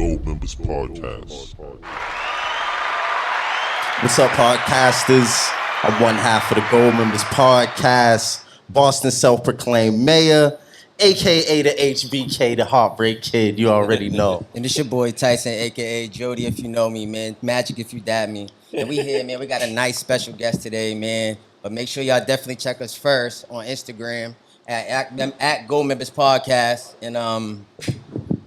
Goldmembers podcast. What's up, podcasters? I'm one half of the Goldmembers podcast, Boston self-proclaimed mayor, a.k.a. the HBK, the Heartbreak Kid. You already know. And it's your boy Tyson, a.k.a. Jody, if you know me, man. Magic, if you dab me. And we here, man. We got a nice special guest today, man. But make sure y'all definitely check us first on Instagram at Goldmembers podcast. And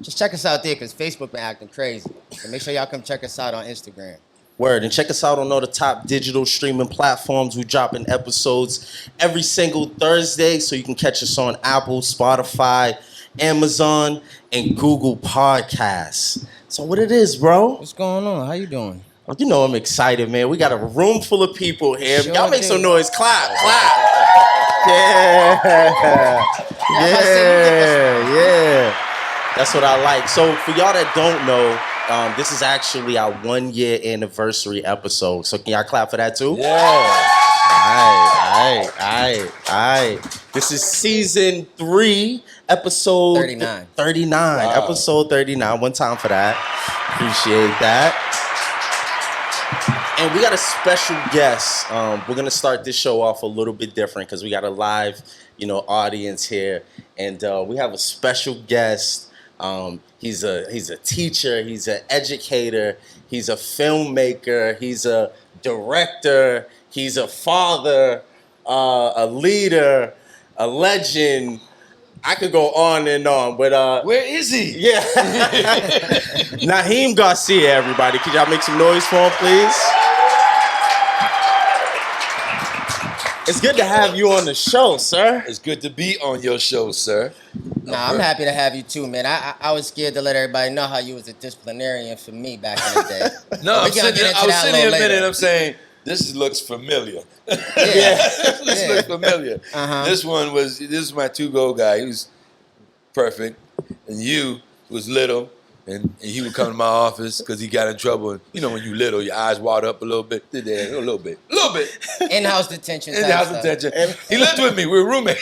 just check us out there because Facebook been acting crazy. So make sure y'all come check us out on Instagram. Word. And check us out on all the top digital streaming platforms. We dropping episodes every single Thursday, so you can catch us on Apple, Spotify, Amazon, and Google Podcasts. So what it is, bro? What's going on? How you doing? You know I'm excited, man. We got a room full of people here. Sure Y'all make do. some noise. Clap. Yeah. Yeah. That's what I like. So for y'all that don't know, this is actually our 1 year anniversary episode. So can y'all clap for that too? Yeah. All right. This is season 3, episode 39. 39. Wow. Episode 39. One time for that. Appreciate that. And we got a special guest. We're gonna start this show off a little bit different because we got a live, audience here, and we have a special guest. He's a teacher. He's an educator. He's a filmmaker. He's a director. He's a father, a leader, a legend. I could go on and on, but where is he? Yeah, Naheem Garcia. Everybody, could y'all make some noise for him, please? It's good to have you on the show, sir. It's good to be on your show, sir. Nah, I'm happy to have you too, man. I was scared to let everybody know how you was a disciplinarian for me back in the day. No, We gonna get into I was that a sitting here little a minute later. and I'm saying, this looks familiar. Yeah. This looks familiar. Uh-huh. This is my two-goal guy. He was perfect. And you was little. And he would come to my office because he got in trouble. And when you little, your eyes water up a little bit. A little bit. In-house detention. type In-house stuff. detention. He lived with me. We were roommates.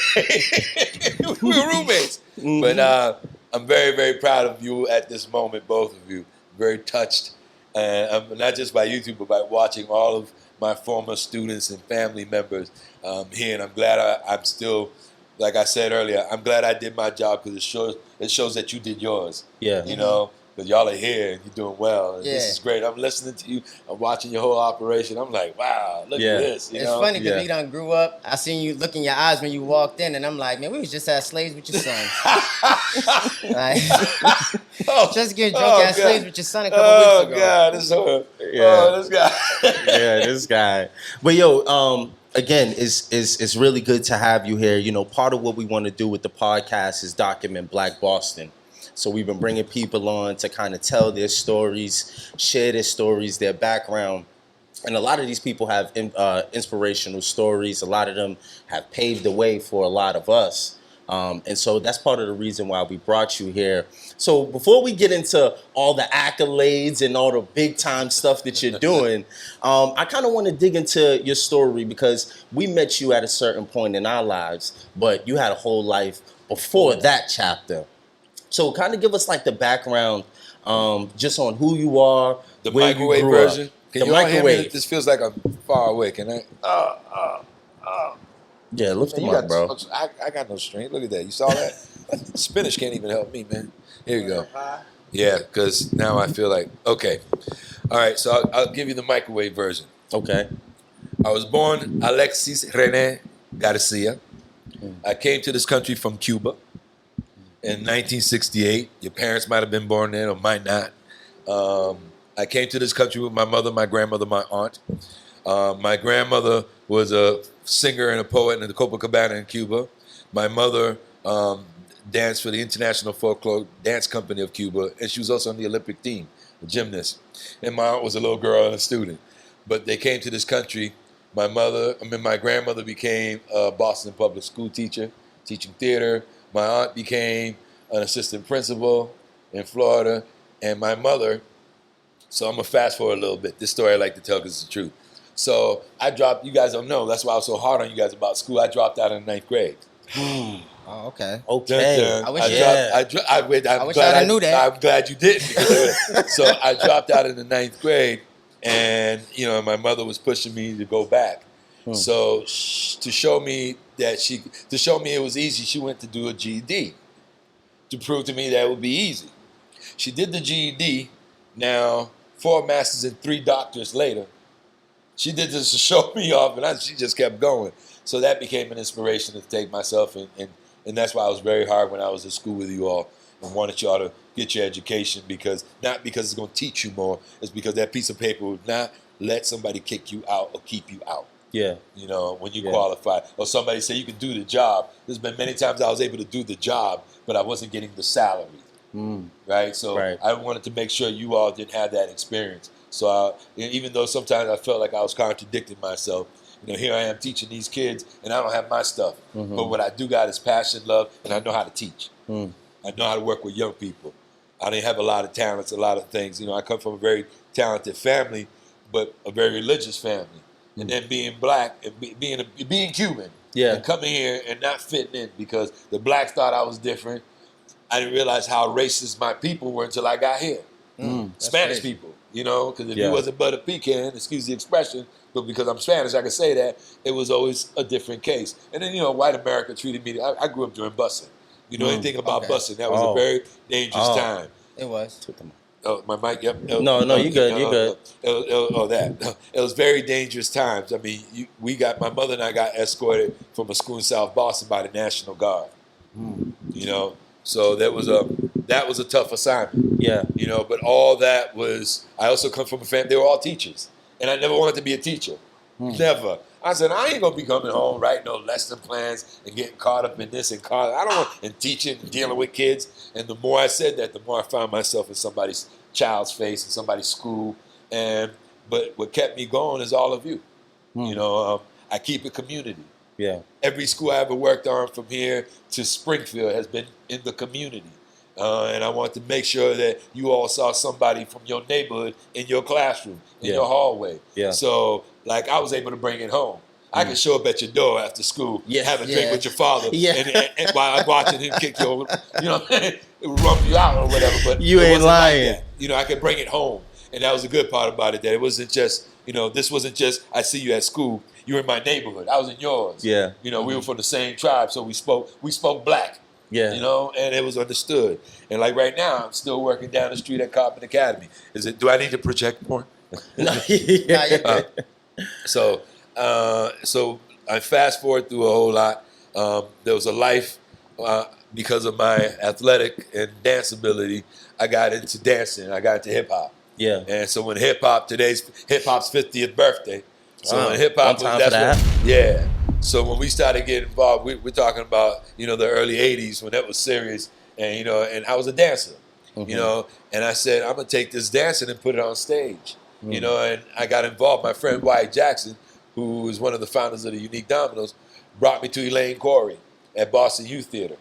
Mm-hmm. But I'm very, very proud of you at this moment, both of you. Very touched. Not just by YouTube, but by watching all of my former students and family members here. And I'm glad I'm still, like I said earlier, I'm glad I did my job because it shows that you did yours. Yeah. Because y'all are here and you're doing well. And This Yeah. is great. I'm listening to you. I'm watching your whole operation. I'm like, wow, look Yeah. at this. It's funny because we done grew up. I seen you look in your eyes when you walked in, and I'm like, man, we was just as slaves with your son. Like, just get drunk as slaves with your son a couple weeks ago. Oh, God. This guy. Yeah, this guy. But yo, again, it's really good to have you here. Part of what we want to do with the podcast is document Black Boston. So we've been bringing people on to kind of tell their stories, share their stories, their background. And a lot of these people have inspirational stories. A lot of them have paved the way for a lot of us. And so that's part of the reason why we brought you here. So before we get into all the accolades and all the big time stuff that you're doing, I kind of want to dig into your story because we met you at a certain point in our lives, but you had a whole life before that chapter. So kind of give us like the background just on who you are, The where microwave you grew version. up. Can The you all hear me? microwave. This feels like I'm far away. Can I? Yeah, lift them You up, got, bro. I got no strength. Look at that. You saw that? Spinach can't even help me, man. Here you go. Yeah, because now I feel like, okay. All right, so I'll give you the microwave version. Okay. I was born Alexis René Garcia. I came to this country from Cuba in 1968. Your parents might have been born there or might not. I came to this country with my mother, my grandmother, my aunt. My grandmother was a singer and a poet in the Copacabana in Cuba. My mother danced for the International Folklore Dance Company of Cuba, and she was also on the Olympic team, a gymnast. And my aunt was a little girl and a student. But they came to this country. My grandmother became a Boston public school teacher, teaching theater. My aunt became an assistant principal in Florida. And my mother, so I'm going to fast forward a little bit. This story I like to tell because it's the truth. So I dropped, you guys don't know, that's why I was so hard on you guys about school. I dropped out in 9th grade. Oh, okay. Okay. Dun, dun. I wish- I'm wish glad I'd have knew that. I'm glad you didn't. So I dropped out in the 9th grade, and my mother was pushing me to go back. So to show me it was easy, she went to do a GED to prove to me that it would be easy. She did the GED. Now 4 masters and 3 doctors later, she did this to show me off, and she just kept going. So that became an inspiration to take myself, and that's why I was very hard when I was at school with you all and wanted y'all to get your education, not because it's going to teach you more, it's because that piece of paper would not let somebody kick you out or keep you out. Yeah. When you qualify, or somebody say you can do the job. There's been many times I was able to do the job, but I wasn't getting the salary. Right? So I wanted to make sure you all didn't have that experience. So even though sometimes I felt like I was contradicting myself, here I am teaching these kids, and I don't have my stuff. But what I do got is passion, love, and I know how to teach. I know how to work with young people. I didn't have a lot of talents, a lot of things. I come from a very talented family, but a very religious family. And then being black and being Cuban, and coming here and not fitting in because the blacks thought I was different. I didn't realize how racist my people were until I got here. Spanish crazy. people, because if you wasn't but a pecan, excuse the expression, but because I'm Spanish, I can say that, it was always a different case. And then, white America treated me, I grew up during busing. You know anything about busing? That was a very dangerous time. It was. Oh, my mic, yep. No, you good, you good. It was very dangerous times. I mean, my mother and I got escorted from a school in South Boston by the National Guard. So that was a tough assignment. Yeah. But all that was, I also come from a family, they were all teachers. And I never wanted to be a teacher. Never. I said, I ain't gonna be coming home writing no lesson plans and getting caught up in this and I don't want and teaching and dealing with kids. And the more I said that, the more I found myself in somebody's child's face, in somebody's school. But what kept me going is all of you. I keep a community. Yeah. Every school I ever worked on from here to Springfield has been in the community. And I want to make sure that you all saw somebody from your neighborhood in your classroom, in your hallway. Yeah. So, I was able to bring it home. I could show up at your door after school, have a drink with your father, and while I'm watching him kick your, rump you out or whatever. But you ain't lying. Like I could bring it home. And that was a good part about it, that it wasn't just, this wasn't just, I see you at school. You were in my neighborhood. I was in yours. Yeah. We were from the same tribe, so we spoke black. Yeah. And it was understood. And like right now, I'm still working down the street at Carpenter Academy. Do I need to project more? So I fast forward through a whole lot. There was a life because of my athletic and dance ability. I got into dancing. I got into hip hop. Yeah. And so when today's hip hop's 50th birthday. So when hip hop, So when we started getting involved, we're talking about the early '80s when that was serious, and and I was a dancer, and I said I'm gonna take this dancing and put it on stage, and I got involved. My friend Wyatt Jackson, who is one of the founders of the Unique Dominoes, brought me to Elaine Corey at Boston Youth Theater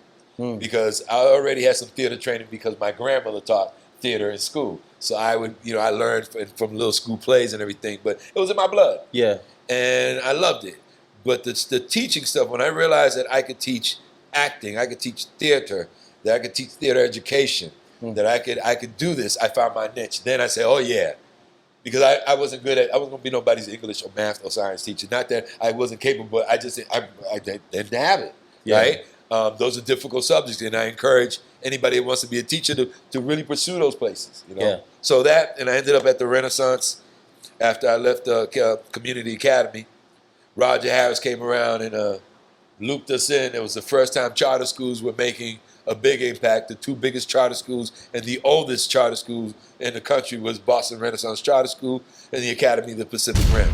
because I already had some theater training because my grandmother taught theater in school. So I would, I learned from little school plays and everything, but it was in my blood. Yeah. And I loved it. But the teaching stuff, when I realized that I could teach acting, I could teach theater, that I could teach theater education, that I could do this, I found my niche. Then I said, oh yeah. Because I wasn't good I wasn't going to be nobody's English or math or science teacher. Not that I wasn't capable, I didn't have it, right? Those are difficult subjects, and I encourage anybody who wants to be a teacher to really pursue those places. So and I ended up at the Renaissance after I left the community academy. Roger Harris came around and looped us in. It was the first time charter schools were making a big impact. The 2 biggest charter schools and the oldest charter schools in the country was Boston Renaissance Charter School and the Academy of the Pacific Rim.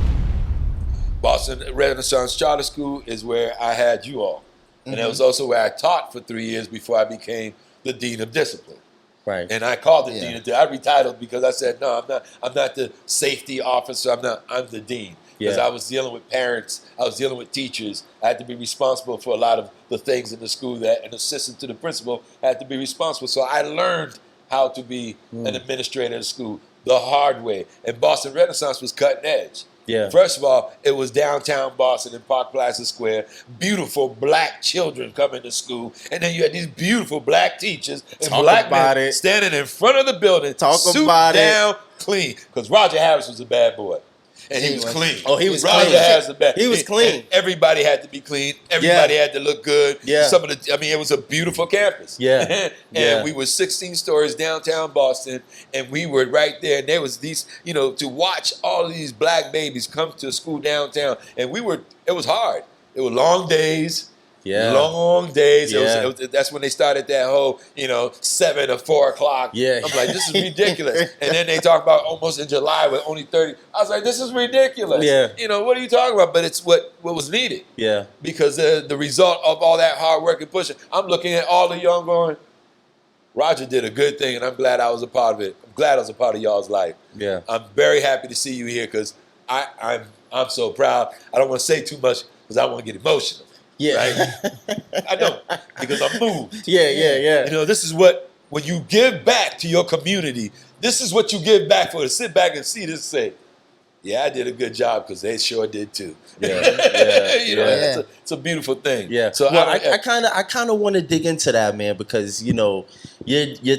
Boston Renaissance Charter School is where I had you all. And that was also where I taught for 3 years before I became the Dean of Discipline. Right. And I called the Dean of Discipline. I retitled because I said, no, I'm not the safety officer, I'm the Dean. Because I was dealing with parents, I was dealing with teachers. I had to be responsible for a lot of the things in the school that an assistant to the principal had to be responsible. So I learned how to be an administrator in school the hard way. And Boston Renaissance was cutting edge. Yeah. First of all, it was downtown Boston in Park Plaza Square. Beautiful black children coming to school, and then you had these beautiful black teachers and Talk black about men it. standing in front of the building, Talk suit about it. down, clean. Because Roger Harris was a bad boy. And he was clean. Oh, he was Roger clean. Harris was bad. He was clean. And everybody had to be clean. Everybody had to look good. Yeah. It was a beautiful campus. Yeah. And Yeah. we were 16 stories downtown Boston, and we were right there. And there was these, to watch all of these black babies come to school downtown. And it was hard. It were long days. Yeah. Long days. Yeah. That's when they started that whole, 7 or 4 o'clock. Yeah. I'm like, this is ridiculous. And then they talk about almost in July with only 30. I was like, this is ridiculous. Yeah. What are you talking about? But it's what was needed. Yeah. Because the result of all that hard work and pushing, I'm looking at all the young going, Roger did a good thing, and I'm glad I was a part of it. I'm glad I was a part of y'all's life. Yeah. I'm very happy to see you here because I'm so proud. I don't want to say too much because I want to get emotional. Yeah. Right? I don't, because I'm moved. Yeah. This is when you give back to your community, this is what you give back for. To sit back and see this and say, yeah, I did a good job because they sure did too. Yeah. It's a beautiful thing. Yeah. So well, I kind of want to dig into that, man, because you're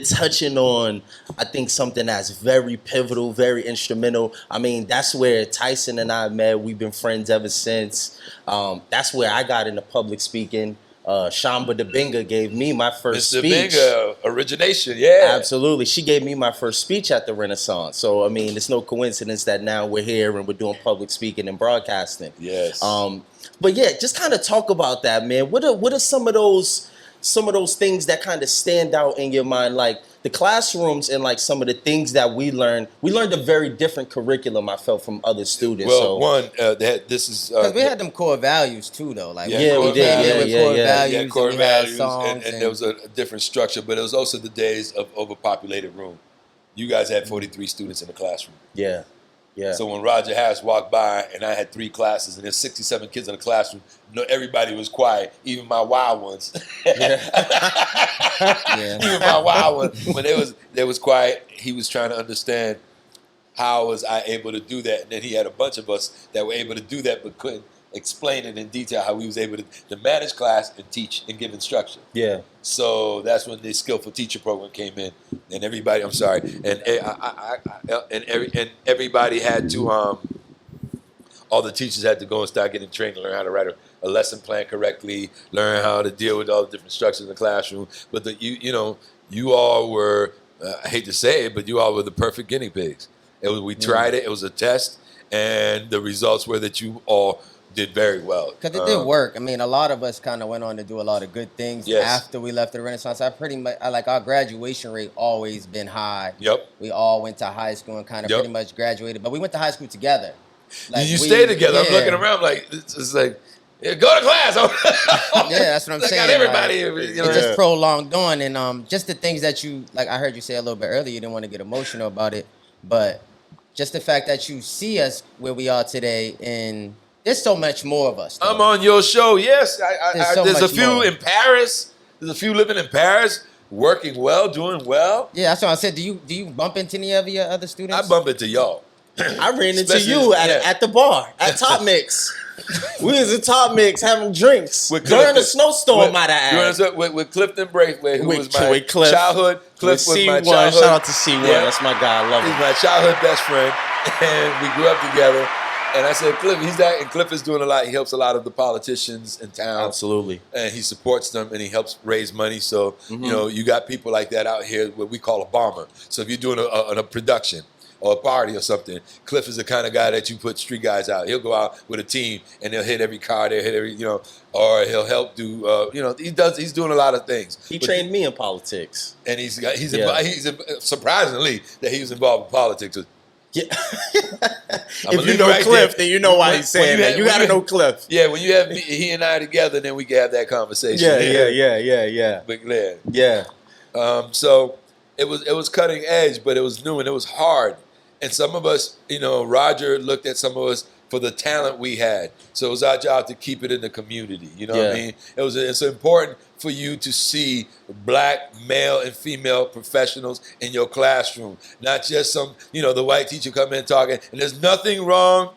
touching on, I think, something that's very pivotal, very instrumental. I mean, that's where Tyson and I met. We've been friends ever since. That's where I got into public speaking. Shamba Dabinga gave me my first Mr. speech. Dabinga, origination, yeah. Absolutely. She gave me my first speech at the Renaissance. So, I mean, it's no coincidence that now we're here and we're doing public speaking and broadcasting. Yes. But yeah, just kind of talk about that, man. What are some of those things that kind of stand out in your mind, like the classrooms and like some of the things that we learned? We learned a very different curriculum, I felt, from other students. Well, this is because we had them core values too, though. Like we did. Yeah, core values, songs and there was a different structure, but it was also the days of overpopulated room. You guys had 43 students in the classroom. Yeah. So when Roger Harris walked by and I had 3 classes and there's 67 kids in the classroom, everybody was quiet, even my wild ones. Even my wild ones, when they was quiet, he was trying to understand how was I able to do that. And then he had a bunch of us that were able to do that but couldn't explain it in detail how we was able to manage class and teach and give instruction. Yeah. So that's when the skillful teacher program came in, and everybody. I'm sorry, and everybody had to. All the teachers had to go and start getting trained to learn how to write a lesson plan correctly, learn how to deal with all the different structures in the classroom. But you all were. I hate to say it, but you all were the perfect guinea pigs. We tried it. It was a test, and the results were that you all did very well. Because it did work. I mean, a lot of us kind of went on to do a lot of good things Yes. after we left the Renaissance. Our graduation rate always been high. Yep. We all went to high school and kind of pretty much graduated, but we went to high school together. You stay together. I'm looking around like it's like, yeah, go to class. Yeah, that's what I'm saying. Got everybody. It just prolonged on, and just the things that you I heard you say a little bit earlier. You didn't want to get emotional about it, but just the fact that you see us where we are today, and there's so much more of us. Though. I'm on your show. Yes, there's a few more. in Paris. There's a few living in Paris, working well, doing well. Yeah, that's what I said. Do you bump into any of your other students? I bump into y'all. I ran into Especially- you yeah. at the bar at Top Mix. We was at Top Mix having drinks With during Clifton. a snowstorm, might I You add. understand? With Clifton Braithwaite, who With was my Cliff. childhood. Cliff With was my C1. childhood. Shout out to C1. Yeah. That's my guy. I love He's him. my childhood best friend, and we grew up together. And I said, Cliff, and Cliff is doing a lot. He helps a lot of the politicians in town. Absolutely. And he supports them, and he helps raise money. So, you got people like that out here, what we call a bomber. So if you're doing a production or a party or something, Cliff is the kind of guy that you put street guys out. He'll go out with a team, and they'll hit every car, they'll hit every, or he'll help do, he's doing a lot of things. He trained me in politics. And he's surprisingly that he was involved in politics. Yeah. I'ma If you leave know it right Cliff, there. then you know why he's saying that. You got to know Cliff. Yeah, when you have he and I together, then we can have that conversation. Yeah. But yeah. Yeah. So it was cutting edge, but it was new and it was hard. And some of us, Roger looked at some of us for the talent we had. So it was our job to keep it in the community. You know what I mean? It's important for you to see black male and female professionals in your classroom, not just some, the white teacher come in talking. And there's nothing wrong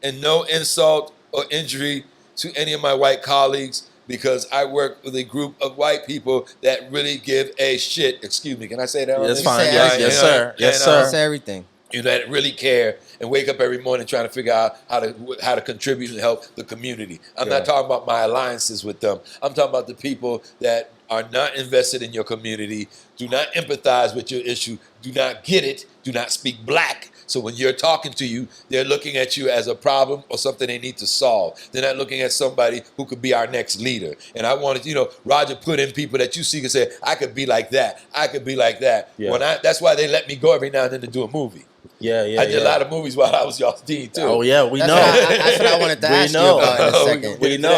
and no insult or injury to any of my white colleagues, because I work with a group of white people that really give a shit. Excuse me, can I say that? That's You fine. say Yes, everything. yes, sir. Yes, sir. Say everything. You know, that really care and wake up every morning trying to figure out how to contribute and help the community. I'm not talking about my alliances with them. I'm talking about the people that are not invested in your community, do not empathize with your issue, do not get it, do not speak black. So when you're talking to you, they're looking at you as a problem or something they need to solve. They're not looking at somebody who could be our next leader. And I wanted, Roger put in people that you see and say, I could be like that. I could be like that. Yeah. That's why they let me go every now and then to do a movie. Yeah. I did a lot of movies while I was y'all's dean too. Oh yeah, we know. That's what I wanted to ask you about in a second. We know.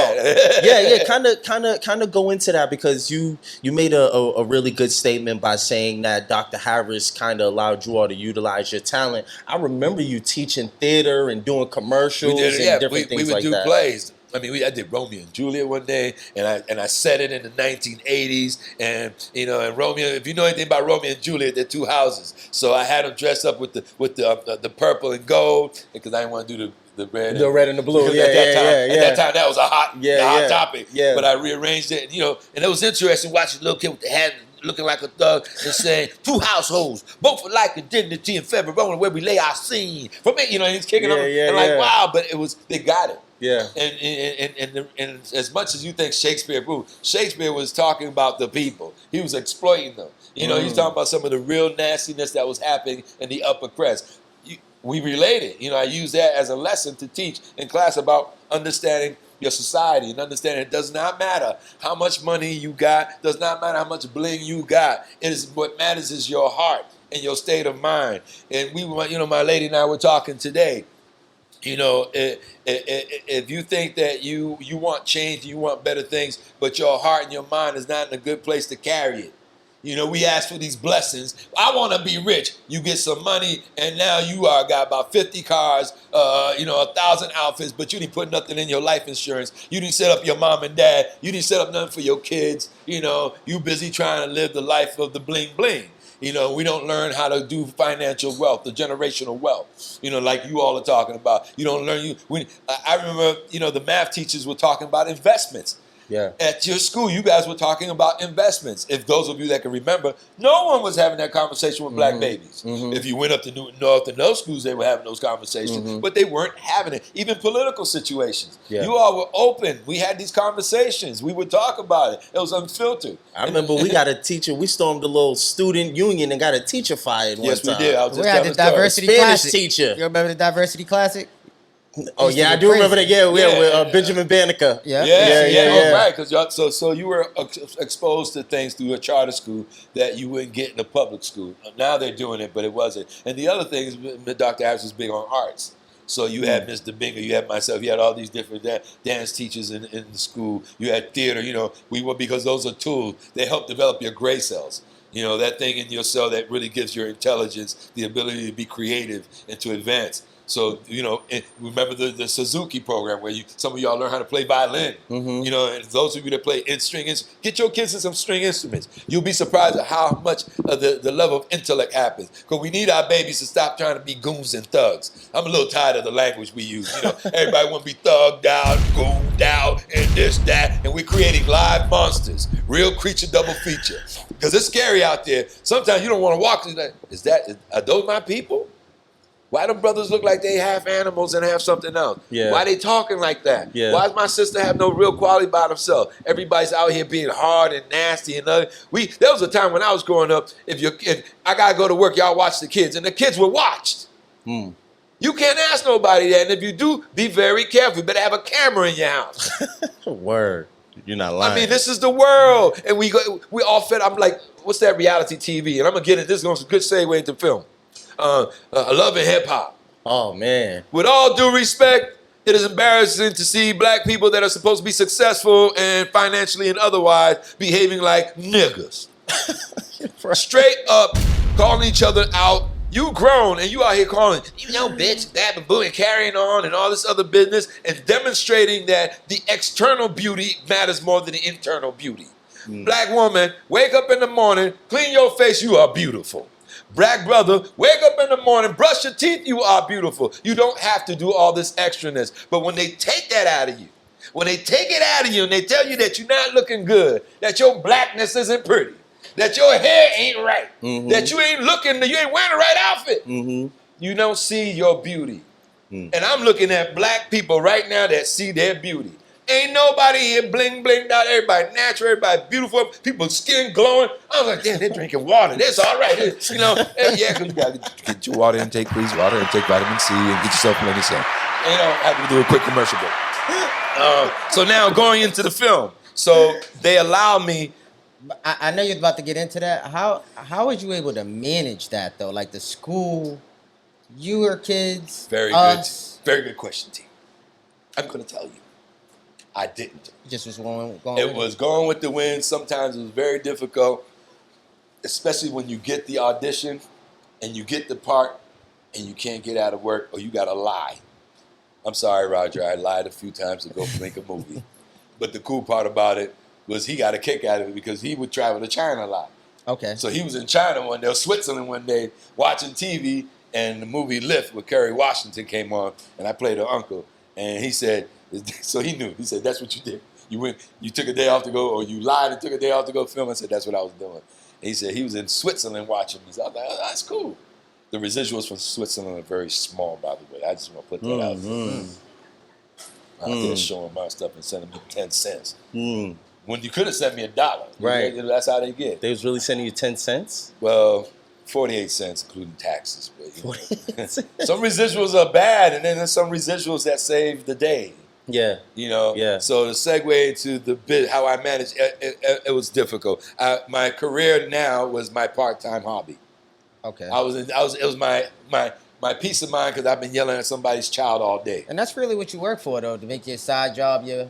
Yeah. Kind of go into that, because you made a really good statement by saying that Dr. Harris kind of allowed you all to utilize your talent. I remember you teaching theater and doing commercials and different things we would like do that. plays. I mean, I did Romeo and Juliet one day, and I set it in the 1980s. And and Romeo, if you know anything about Romeo and Juliet, they're two houses. So I had them dressed up with the purple and gold, because I didn't want to do the red. The red and the blue. At that time, that was a hot topic. Yeah. But I rearranged it, and it was interesting watching a little kid with the hat looking like a thug and saying, two households, both for life and dignity and favor, where we lay our scene. For me, he's kicking them. And wow, but they got it. Yeah. And as much as you think Shakespeare was talking about the people. He was exploiting them. He's talking about some of the real nastiness that was happening in the upper crust. We related. I use that as a lesson to teach in class about understanding your society and understanding it does not matter how much money you got, does not matter how much bling you got. What matters is your heart and your state of mind. And my lady and I were talking today. If you think that you want change, you want better things, but your heart and your mind is not in a good place to carry it. We ask for these blessings. I want to be rich. You get some money, and now you got about 50 cars, 1,000 outfits, but you didn't put nothing in your life insurance. You didn't set up your mom and dad. You didn't set up nothing for your kids. You busy trying to live the life of the bling bling. We don't learn how to do financial wealth, the generational wealth, like you all are talking about. You don't learn. I remember, the math teachers were talking about investments. Yeah. At your school, you guys were talking about investments. If those of you that can remember, no one was having that conversation with black babies. If you went up to Newton North and those schools, they were having those conversations, but they weren't having it. Even political situations. Yeah. You all were open. We had these conversations. We would talk about it. It was unfiltered. I remember we got a teacher. We stormed the little student union and got a teacher fired one Yes, time. we did. I was just We had telling the the story. diversity Spanish classic. teacher. You remember the diversity classic? Oh Used to yeah, I get do remember crazy. that. Yeah, Yeah. with Benjamin Banneker. Yeah. Oh, right. Because so you were exposed to things through a charter school that you wouldn't get in a public school. Now they're doing it, but it wasn't. And the other thing is, Dr. Harris was big on arts. So you had Mr. Binger, you had myself, you had all these different dance teachers in the school. You had theater. Because those are tools. They help develop your gray cells. That thing in your cell that really gives your intelligence the ability to be creative and to advance. So, and remember the Suzuki program where some of y'all learn how to play violin. And those of you that play string instruments, get your kids in some string instruments. You'll be surprised at how much of the level of intellect happens. Because we need our babies to stop trying to be goons and thugs. I'm a little tired of the language we use. Everybody want to be thugged out, gooned out, and this, that. And we're creating live monsters, real creature double feature. Because it's scary out there. Sometimes you don't want to walk. Are those my people? Why do brothers look like they half animals and half something else? Yeah. Why they talking like that? Yeah. Why does my sister have no real quality about herself? Everybody's out here being hard and nasty and other. There was a time when I was growing up, if I gotta go to work, y'all watch the kids, and the kids were watched. You can't ask nobody that, and if you do, be very careful. You better have a camera in your house. Word. You're not lying. I mean, this is the world, and we all fed. I'm like, what's that reality TV? And I'm gonna get it. This is a good segue into film. Love and hip hop. Oh man. With all due respect, it is embarrassing to see black people that are supposed to be successful and financially and otherwise behaving like niggas. Straight up calling each other out. You grown and you out here calling, bitch, that, and boo, and carrying on and all this other business and demonstrating that the external beauty matters more than the internal beauty. Black woman, wake up in the morning, clean your face, you are beautiful. Black brother, wake up in the morning, brush your teeth, you are beautiful. You don't have to do all this extraness. But when they take that out of you, when they take it out of you and they tell you that you're not looking good, that your blackness isn't pretty, that your hair ain't right, that you ain't wearing the right outfit, you don't see your beauty. And I'm looking at black people right now that see their beauty. Ain't nobody here bling blinged out. Everybody natural, everybody beautiful. People skin glowing. I was like, damn, they're drinking water. That's all right. You know, yeah, because you got to get your water intake, please. Water intake, vitamin C, and get yourself plenty of sun. You know, I have to do a quick commercial break. So now going into the film. So they allow me. I know you're about to get into that. How was you able to manage that though? Like the school, your kids, Very us. good. Very good question, T. I'm going to tell you. I didn't. You just was going. It was going with the wind. Sometimes it was very difficult, especially when you get the audition and you get the part and you can't get out of work or you got to lie. I'm sorry, Roger. I lied a few times to go make a movie. But the cool part about it was he got a kick out of it because he would travel to China a lot. Okay. So he was in China one day, or Switzerland one day, watching TV, and the movie Lift with Kerry Washington came on, and I played her uncle. And he said, so he knew. He said, that's what you did. You took a day off to go, or you lied and took a day off to go film. I said, that's what I was doing. And he said he was in Switzerland watching me. So I was like, oh, that's cool. The residuals from Switzerland are very small, by the way. I just want to put that out there. Out there showing my stuff and sending me 10 cents. When you could have sent me $1. Right. That's how they get. They was really sending you 10 cents? Well, 48 cents, including taxes. But, some residuals are bad, and then there's some residuals that save the day. Yeah. You know? Yeah. So the segue to the bit, how I managed, it was difficult. My career now was my part-time hobby. Okay. It was my peace of mind because I've been yelling at somebody's child all day. And that's really what you work for, though, to make your side job your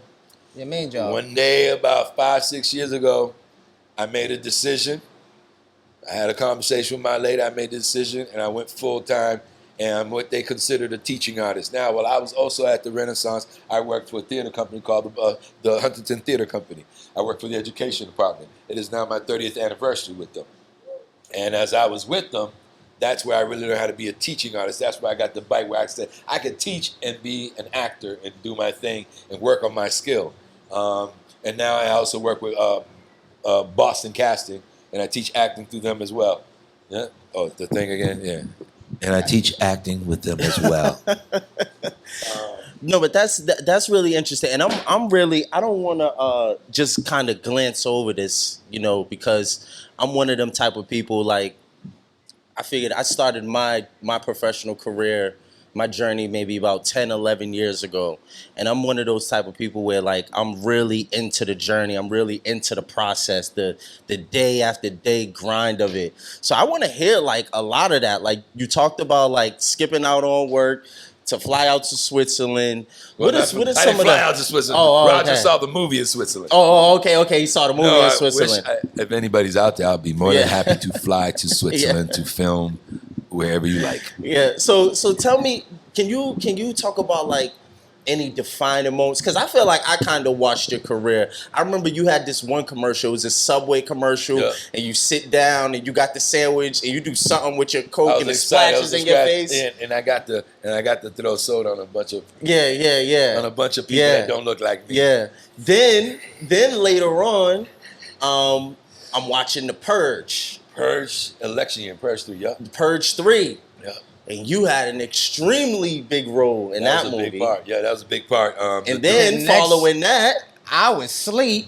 main job. One day, about 5-6 years ago, I made a decision. I had a conversation with my lady. I made the decision, and I went full-time, and I'm what they considered a teaching artist. Now, while I was also at the Renaissance, I worked for a theater company called the Huntington Theater Company. I worked for the education department. It is now my 30th anniversary with them. And as I was with them, that's where I really learned how to be a teaching artist. That's where I got the bite where I said I could teach and be an actor and do my thing and work on my skill. And now I also work with Boston Casting, and I teach acting through them as well. Yeah. Oh, the thing again. Yeah. And I teach acting with them as well. No, but that's really interesting, and I'm really, I don't want to just kind of glance over this, because I'm one of them type of people. Like, I figured I started my professional career, my journey maybe about 10, 11 years ago, and I'm one of those type of people where, like, I'm really into the journey, I'm really into the process, the day after day grind of it. So I want to hear like a lot of that. Like, you talked about like skipping out on work to fly out to Switzerland. What is some of I didn't fly out to Switzerland. Roger saw the movie in Switzerland. Okay. He saw the movie in Switzerland. If anybody's out there, I'll be more than happy to fly to Switzerland to film wherever you like. Yeah. So tell me, can you talk about like any defining moments? Because I feel like I kind of watched your career. I remember you had this one commercial. It was a Subway commercial, and you sit down and you got the sandwich and you do something with your Coke and it splashes in your face. And I got to throw soda on a bunch of on a bunch of people that don't look like me. Yeah. Then later on, I'm watching The Purge. Election year, Purge 3, yeah. Purge 3. Yeah. And you had an extremely big role in that movie. That was a big part. Yeah, that was a big part. And then following that, I was asleep,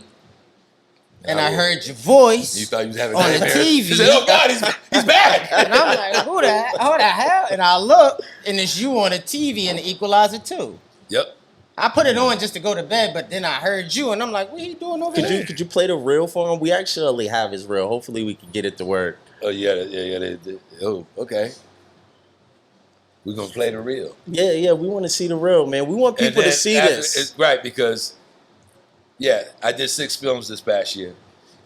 and I heard your voice. You thought you was having on the TV. You said, "Oh God, he's back!" And I'm like, "Who the hell?" And I look, and it's you on the TV in the Equalizer 2. Yep. I put it on just to go to bed, but then I heard you, and I'm like, "What are you doing over there?" Could you play the reel for him? We actually have his reel. Hopefully, we can get it to work. Oh yeah. Oh, okay. We're gonna play the reel. Yeah. We want to see the reel, man. We want people to see this. It's right, because I did 6 films this past year.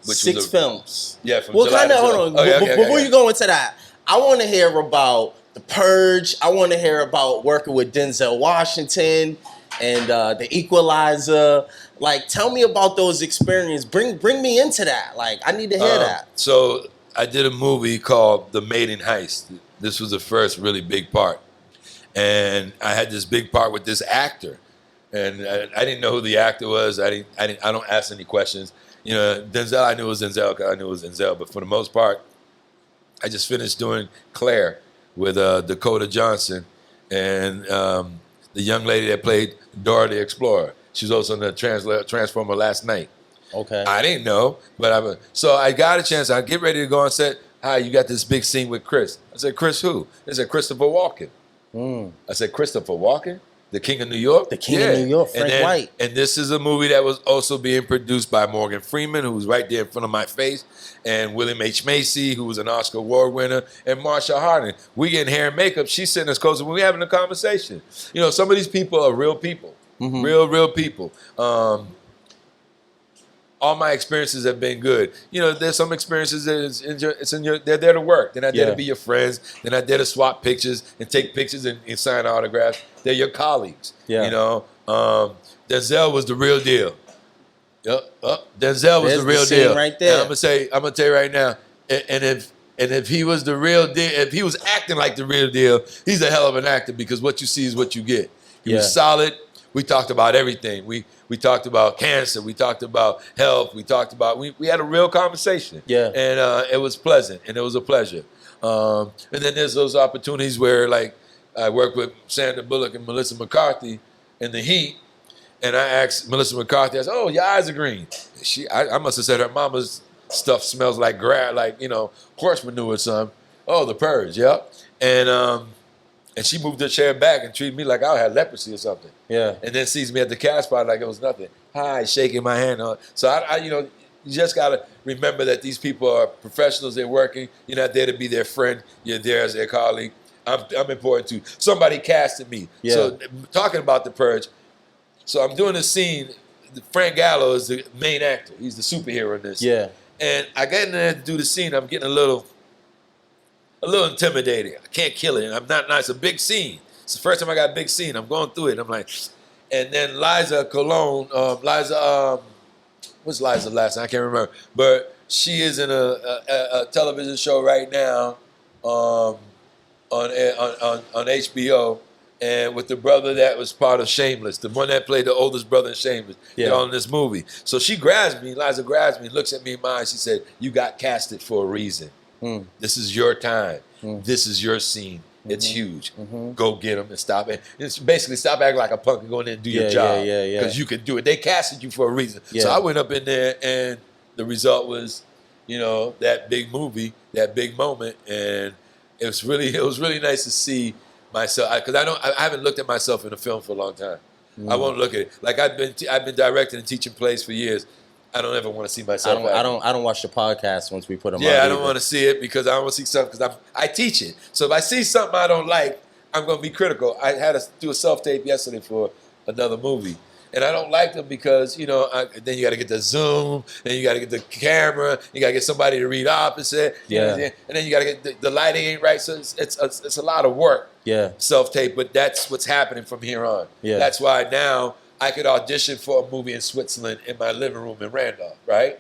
Which 6 films. Yeah. From Well, July kind of. to July. Hold on. Before you go into that, I want to hear about The Purge. I want to hear about working with Denzel Washington and The Equalizer. Like, tell me about those experiences. Bring me into that. Like, I need to hear that. So I did a movie called The Maiden Heist. This was the first really big part. And I had this big part with this actor. And I didn't know who the actor was. I don't ask any questions. You know, Denzel, I knew it was Denzel, 'cause I knew it was Denzel. But for the most part, I just finished doing Claire with Dakota Johnson and the young lady that played Dora the Explorer. She was also in the Transformer Last Night. Okay. I didn't know, but so I got a chance. I get ready to go on set. Hi, you got this big scene with Chris. I said, Chris who? They said, Christopher Walken. I said, Christopher Walken? The King of New York? The King of New York, Frank White. And this is a movie that was also being produced by Morgan Freeman, who was right there in front of my face, and William H. Macy, who was an Oscar Award winner, and Marsha Harding. We getting hair and makeup. She's sitting us close, and we're having a conversation. You know, some of these people are real people. Real people. All my experiences have been good. You know, there's some experiences that they're there to work. They're not there to be your friends. They're not there to swap pictures and take pictures and sign autographs. They're your colleagues. You know, Denzel was the real deal. Denzel was the real deal. Right there. And I'm gonna tell you right now. And if he was the real deal, if he was acting like the real deal, he's a hell of an actor, because what you see is what you get. He was solid. We talked about everything. We talked about cancer. We talked about health. We talked about, we had a real conversation. And it was pleasant, and it was a pleasure. And then there's those opportunities where, like, I worked with Sandra Bullock and Melissa McCarthy in The Heat, and I asked Melissa McCarthy, I said, oh, your eyes are green. I must have said her mama's stuff smells like grass, like, you know, horse manure or something. Oh, The Purge, and she moved her chair back and treated me like I had leprosy or something. And then sees me at the cast spot like it was nothing. Hi, shaking my hand. So I you know, you just gotta remember that these people are professionals. They're working. You're not there to be their friend. You're there as their colleague. I'm important too. Somebody casted me. So talking about The Purge. So I'm doing a scene. Frank Gallo is the main actor. He's the superhero in this. And I get in there to do the scene. I'm getting a little intimidating. I can't kill it. I'm not nice. It's a big scene. It's the first time I got a big scene. I'm going through it. I'm like, and then Liza Cologne, what's Liza's last name? I can't remember. But she is in a television show right now on HBO, and with the brother that was part of Shameless, the one that played the oldest brother in Shameless. They're all in this movie. So she grabs me, Liza grabs me, looks at me in my eyes. She said, you got casted for a reason. This is your time. This is your scene. It's huge. Go get them and stop it. It's basically stop acting like a punk and go in there and do your job. Because you can do it. They casted you for a reason. So I went up in there, and the result was, you know, that big movie, that big moment, and it was really nice to see myself, because I haven't looked at myself in a film for a long time. I won't look at it. Like I've been directing and teaching plays for years. I don't ever want to see myself. I don't watch the podcast once we put them on. I don't want to see it because I don't want to see something, because I teach it. So if I see something I don't like, I'm going to be critical. I had to do a self-tape yesterday for another movie. And I don't like them because, you know, then you got to get the zoom, then you got to get the camera, you got to get somebody to read opposite. And then you got to get the lighting ain't right. So it's a lot of work. Self-tape, but that's what's happening from here on. That's why now I could audition for a movie in Switzerland in my living room in Randolph, right?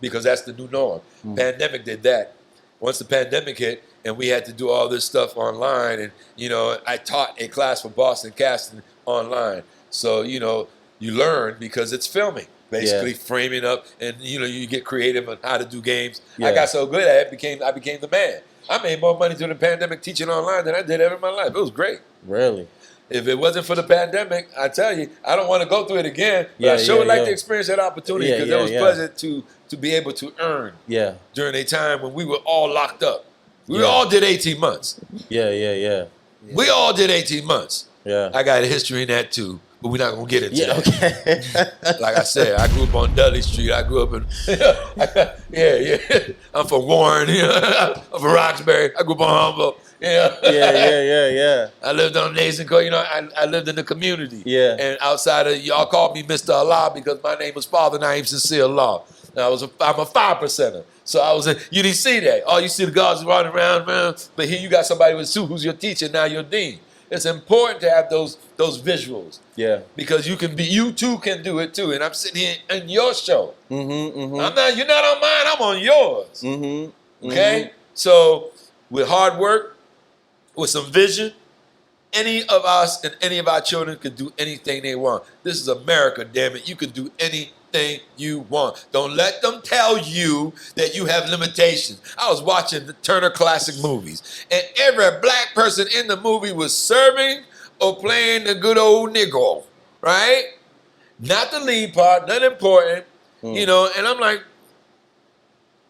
Because that's the new norm. Pandemic did that. Once the pandemic hit and we had to do all this stuff online, and, you know, I taught a class for Boston casting online. So, you know, you learn because it's filming, basically framing up, and, you know, you get creative on how to do games. I got so good at it, I became the man. I made more money during the pandemic teaching online than I did ever in my life. It was great. Really? If it wasn't for the pandemic, I tell you, I don't want to go through it again. But I sure would like to experience that opportunity, because it was pleasant to be able to earn during a time when we were all locked up. We all did 18 months. We all did 18 months. I got a history in that too, but we're not going to get into that. Like I said, I grew up on Dudley Street. I grew up in, I'm from Warren. I'm from Roxbury. I grew up on Humboldt. I lived on Nason Court. You know, I lived in the community. And outside of, y'all called me Mr. Allah because my name was Father Naheem Sincere Allah. I'm a 5%er. So I was you didn't see that. Oh, you see the guards running around, but here you got somebody with a suit who's your teacher, now your dean. It's important to have those visuals. Yeah. Because you too can do it too. And I'm sitting here in your show. Mm-hmm. You're not on mine, I'm on yours. Mm-hmm. Okay? So with hard work, with some vision, any of us and any of our children could do anything they want. This is America, damn it. You can do anything you want. Don't let them tell you that you have limitations. I was watching the Turner Classic Movies, and every black person in the movie was serving or playing the good old Negro, right? Not the lead part, not important, you know, and I'm like,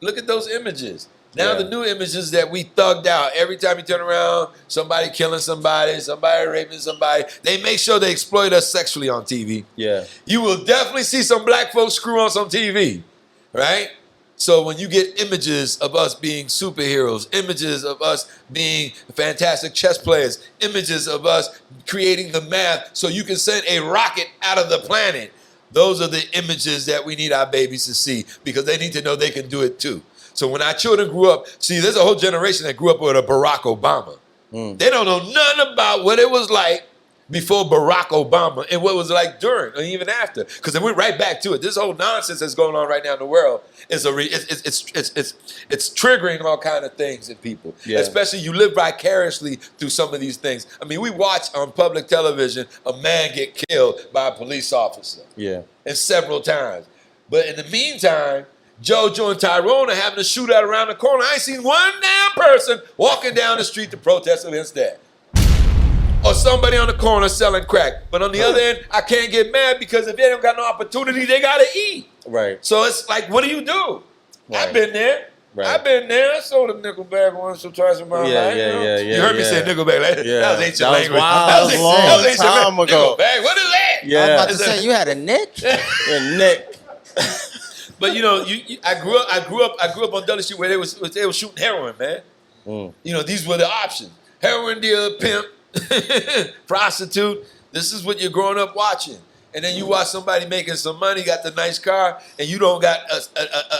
look at those images. Now the new images that we thugged out. Every time you turn around, somebody killing somebody, somebody raping somebody. They make sure they exploit us sexually on TV. Yeah. You will definitely see some black folks screw on some TV, right? So when you get images of us being superheroes, images of us being fantastic chess players, images of us creating the math so you can send a rocket out of the planet, those are the images that we need our babies to see because they need to know they can do it too. So when our children grew up, see, there's a whole generation that grew up with a Barack Obama. They don't know nothing about what it was like before Barack Obama and what it was like during or even after. Because they went right back to it. This whole nonsense that's going on right now in the world is it's triggering all kind of things in people. Yeah. Especially you live vicariously through some of these things. I mean, we watch on public television a man get killed by a police officer. Yeah. And several times. But in the meantime, JoJo and Tyrone are having a shootout around the corner. I ain't seen one damn person walking down the street to protest against that. Or somebody on the corner selling crack. But on the other end, I can't get mad because if they don't got no opportunity, they got to eat. Right. So it's like, what do you do? Right. I've been there. Right. I've been there. I sold a nickel bag once or twice in my life. Yeah. You heard me say nickel bag. That was ancient language. That was a long time ago. Nickel bag. What is that? Yeah. I was about to say, you had a nick? A nick. But you know, I grew up on Dudley Street where they were shooting heroin, man. You know, these were the options: heroin dealer, pimp, prostitute. This is what you're growing up watching, and then you watch somebody making some money, got the nice car, and you don't got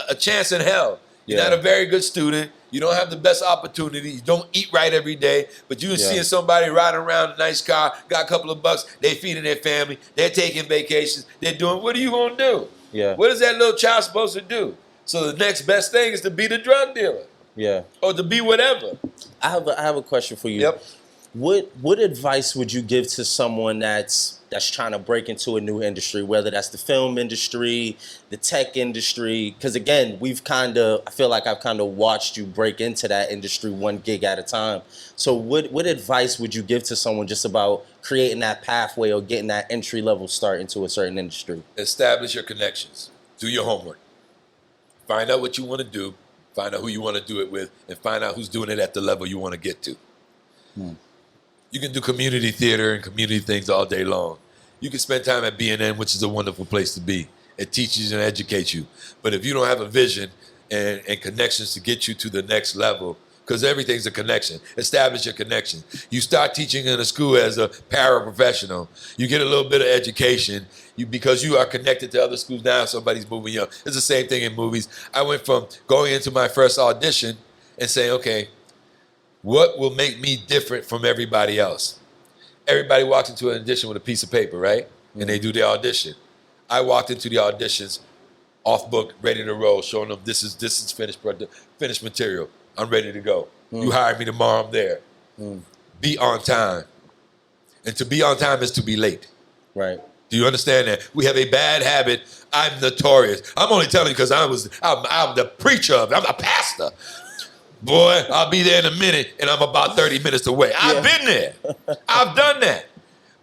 a chance in hell. You're not a very good student. You don't have the best opportunity. You don't eat right every day. But you're seeing somebody riding around a nice car, got a couple of bucks, they feeding their family, they're taking vacations, they're doing. What are you gonna do? Yeah. What is that little child supposed to do? So the next best thing is to be the drug dealer. Yeah. Or to be whatever. I have a question for you. Yep. What advice would you give to someone that's trying to break into a new industry, whether that's the film industry, the tech industry? Because again, I feel like I've kind of watched you break into that industry one gig at a time. So what advice would you give to someone just about creating that pathway or getting that entry level start into a certain industry? Establish your connections. Do your homework. Find out what you want to do. Find out who you want to do it with, and find out who's doing it at the level you want to get to. You can do community theater and community things all day long. You can spend time at B&N, which is a wonderful place to be. It teaches and educates you. But if you don't have a vision and connections to get you to the next level, because everything's a connection. Establish your connection. You start teaching in a school as a paraprofessional. You get a little bit of education. Because you are connected to other schools now, somebody's moving you up. It's the same thing in movies. I went from going into my first audition and saying, okay, what will make me different from everybody else? Everybody walks into an audition with a piece of paper, right? And they do their audition. I walked into the auditions off book, ready to roll, showing them this is finished material. I'm ready to go. You hire me tomorrow, I'm there. Be on time. And to be on time is to be late. Right. Do you understand that? We have a bad habit. I'm notorious. I'm only telling you because I'm the preacher of it. I'm a pastor. Boy, I'll be there in a minute and I'm about 30 minutes away. I've been there. I've done that.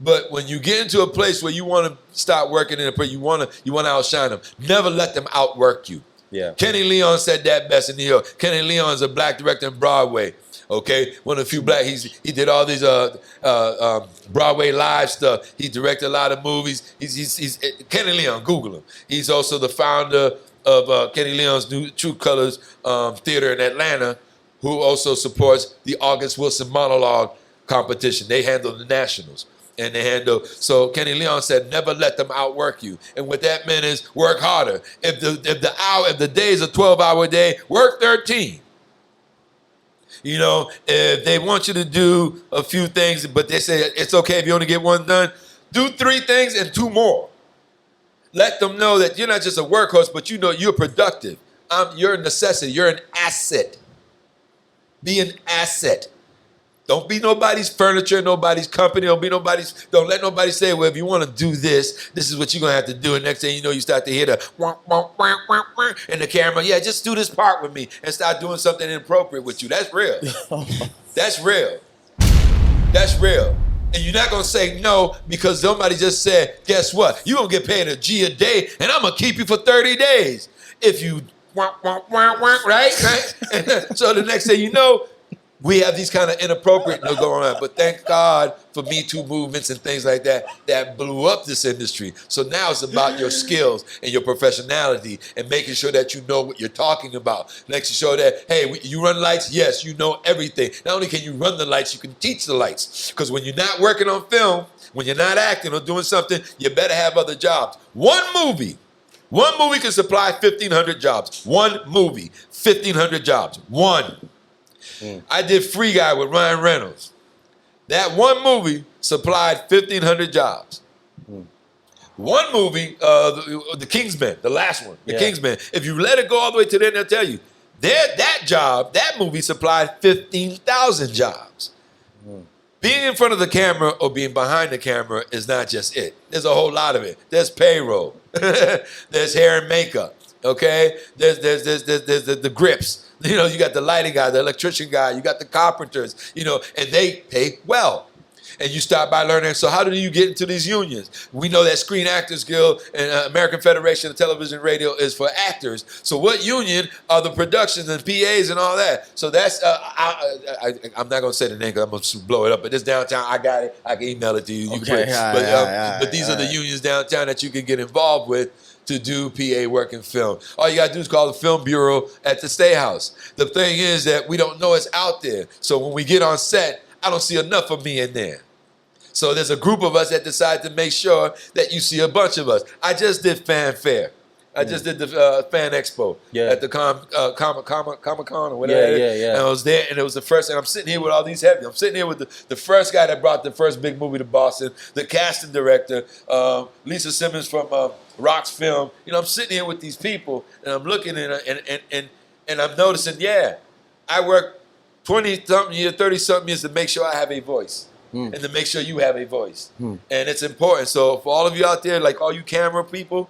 But when you get into a place where you want to start working in a place, you want to outshine them. Never let them outwork you. Yeah. Kenny Leon said that best in New York. Kenny Leon's a black director in Broadway. Okay, one of the few black. He did all these Broadway live stuff. He directed a lot of movies. He's Kenny Leon. Google him. He's also the founder of Kenny Leon's New True Colors Theater in Atlanta, who also supports the August Wilson monologue competition. They handle the nationals. And they handle, so Kenny Leon said, never let them outwork you. And what that meant is work harder. If the day is a 12-hour day, work 13. You know, if they want you to do a few things, but they say it's okay if you only get one done, do 3 things and 2 more. Let them know that you're not just a workhorse, but you know you're productive. You're a necessity. You're an asset. Be an asset. Don't be nobody's furniture, nobody's company. Don't let nobody say, well, if you want to do this, this is what you're going to have to do. And next thing you know, you start to hear the wah, wah, wah, wah, wah, in the camera. Yeah, just do this part with me and start doing something inappropriate with you. That's real. That's real. That's real. And you're not going to say no because somebody just said, guess what? You're going to get paid $1 a day and I'm going to keep you for 30 days. If you, wah, wah, wah, wah, right? And so the next thing you know, we have these kind of inappropriate going on. But thank God for Me Too movements and things like that that blew up this industry. So now it's about your skills and your professionality and making sure that you know what you're talking about. Makes you show that, hey, you run lights? Yes, you know everything. Not only can you run the lights, you can teach the lights. Because when you're not working on film, when you're not acting or doing something, you better have other jobs. One movie can supply 1,500 jobs. One movie, 1,500 jobs. One. I did Free Guy with Ryan Reynolds. That one movie supplied 1,500 jobs. One movie, the Kingsman, the last one, the Kingsman. If you let it go all the way to the end, they'll tell you that movie supplied 15,000 jobs. Being in front of the camera or being behind the camera is not just it. There's a whole lot of it. There's payroll. There's hair and makeup. Okay. There's the grips. You know, you got the lighting guy, the electrician guy, you got the carpenters, you know, and they pay well. And you start by learning, so how do you get into these unions? We know that Screen Actors Guild and American Federation of Television and Radio is for actors. So what union are the productions and PAs and all that? So that's, I'm not going to say the name because I'm going to blow it up, but this downtown, I got it. I can email it to you. You can put it. But these are the unions downtown that you can get involved with to do PA work in film. All you got to do is call the Film Bureau at the State House. The thing is that we don't know it's out there. So when we get on set, I don't see enough of me in there. So there's a group of us that decide to make sure that you see a bunch of us. I just did Fan Fair. I just did the Fan Expo at the Comic-Con or whatever. And I was there, and it was the first, and I'm sitting here with all these heavy. I'm sitting here with the first guy that brought the first big movie to Boston, the casting director, Lisa Simmons from Rock's Film. You know, I'm sitting here with these people, and I'm looking and I'm noticing, I work 20-something years, 30-something years to make sure I have a voice. And to make sure you have a voice. And it's important. So for all of you out there, like all you camera people,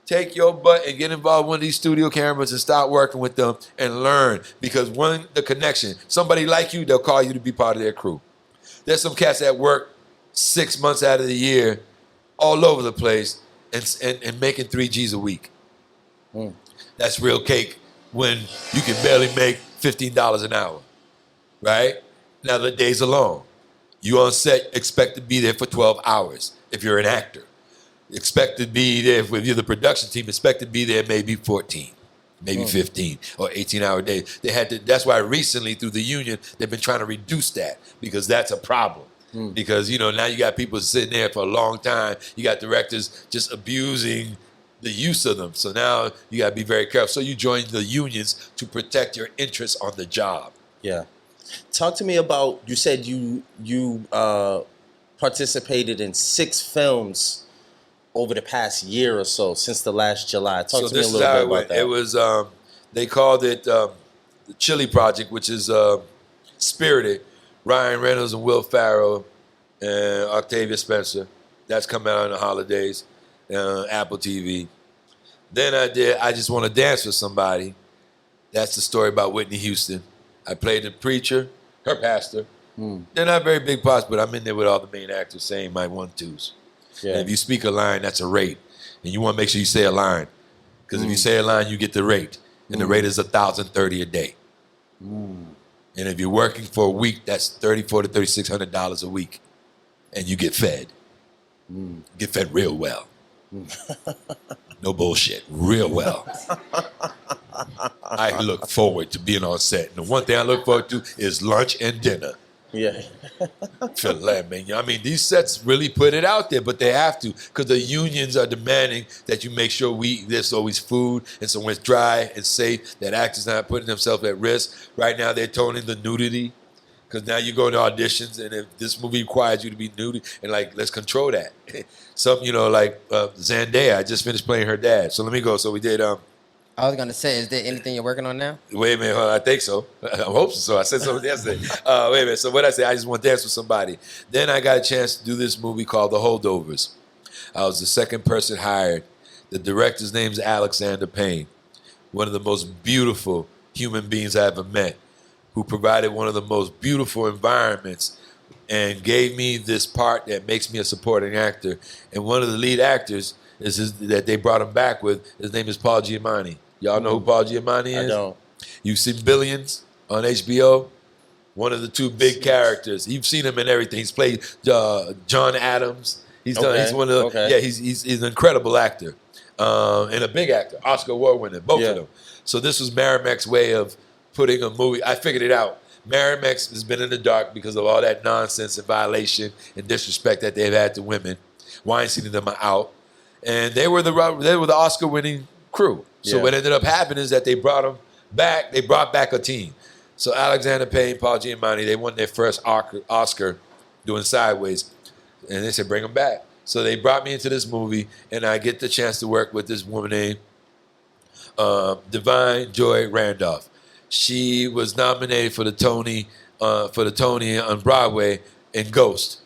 take your butt and get involved with one of these studio cameras and start working with them and learn. Because the connection, somebody like you, they'll call you to be part of their crew. There's some cats that work 6 months out of the year all over the place and making 3 G's a week. That's real cake when you can barely make $15 an hour, right? Now the days are long. You on set, expect to be there for 12 hours if you're an actor. Expect to be there, if you're the production team, expect to be there maybe 14, maybe 15 or 18-hour days. That's why recently through the union, they've been trying to reduce that because that's a problem. Because, you know, now you got people sitting there for a long time. You got directors just abusing the use of them. So now you got to be very careful. So you join the unions to protect your interests on the job. Yeah. Talk to me about, you said you participated in 6 films over the past year or so, since the last July. Talk to me a little bit about that. It was, they called it the Chili Project, which is Spirited. Ryan Reynolds and Will Ferrell and Octavia Spencer. That's coming out in the holidays, Apple TV. Then I Just Want to Dance with Somebody. That's the story about Whitney Houston. I played the preacher, her pastor. They're not very big parts, but I'm in there with all the main actors saying my 1-2s. And if you speak a line, that's a rate. And you want to make sure you say a line. Because if you say a line, you get the rate. And the rate is $1,030 a day. And if you're working for a week, that's $3,400 to $3,600 a week. And you get fed. Get fed real well. No bullshit. Real well. I look forward to being on set. And the one thing I look forward to is lunch and dinner. Yeah. Feel that, man. I mean, these sets really put it out there, but they have to because the unions are demanding that you make sure there's always food and so when it's dry and safe, that actors not putting themselves at risk. Right now, they're toning the nudity because now you go to auditions and if this movie requires you to be nude, and like, let's control that. Some, like Zendaya, I just finished playing her dad. So let me go. So we did. I was gonna say, is there anything you're working on now? Wait a minute, hold on, I think so. I hope so. I said something yesterday. Wait a minute. So what I say? I just want to dance with somebody. Then I got a chance to do this movie called The Holdovers. I was the second person hired. The director's name is Alexander Payne, one of the most beautiful human beings I ever met, who provided one of the most beautiful environments and gave me this part that makes me a supporting actor. And one of the lead actors that they brought him back with, his name is Paul Giamatti. Y'all know who Paul Giamatti is? I don't. You've seen Billions on HBO? One of the two big characters. You've seen him in everything. He's played John Adams. He's one of the, he's an incredible actor. And a big actor, Oscar Award winner, both of them. So this was Merrimac's way of putting a movie. I figured it out. Merrimack has been in the dark because of all that nonsense and violation and disrespect that they've had to women. Weinstein and them are out. And they were the Oscar-winning crew. So what ended up happening is that they brought them back. They brought back a team. So Alexander Payne, Paul Giamatti, they won their first Oscar doing Sideways. And they said, bring them back. So they brought me into this movie, and I get the chance to work with this woman named Divine Joy Randolph. She was nominated for the Tony on Broadway in Ghost.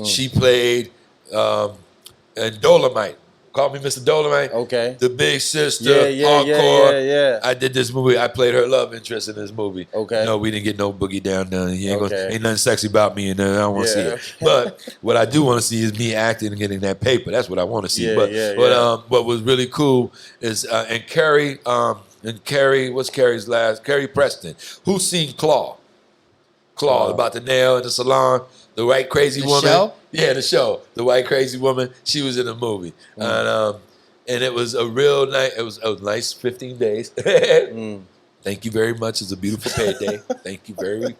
She played in Dolomite. Call me Mr. Dolomite. Okay. The Big Sister, Encore. Yeah. I did this movie. I played her love interest in this movie. Okay. No, we didn't get no boogie down. Ain't nothing sexy about me, and I don't want to see it. Okay. But what I do want to see is me acting and getting that paper. That's what I want to see. But what was really cool is and Carrie, what's Carrie's last? Carrie Preston. Who's seen Claw? Claw about the nail in the salon. The white crazy woman. Show? Yeah, the show. The white crazy woman. She was in the movie. And it was a real nice, it was a nice 15 days. Thank you very much. It's a beautiful payday. Thank you very much.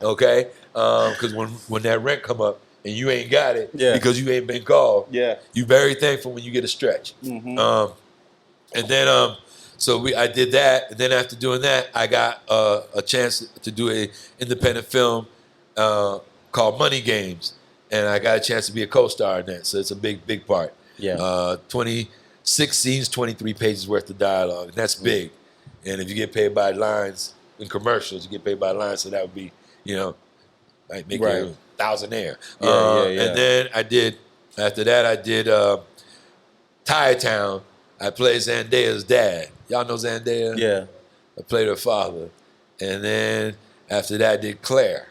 Okay? Because when that rent come up and you ain't got it because you ain't been called, you very thankful when you get a stretch. And then I did that. And then after doing that, I got a chance to do an independent film called Money Games, and I got a chance to be a co-star in that. So it's a big part. 26 scenes, 23 pages worth of dialogue, and that's big. And if you get paid by lines in commercials, you get paid by lines, so that would be, like make you a thousandaire. And then after that I did Thai Town. I played Zendaya's dad. Y'all know Zendaya? Yeah. I played her father. And then after that I did Claire.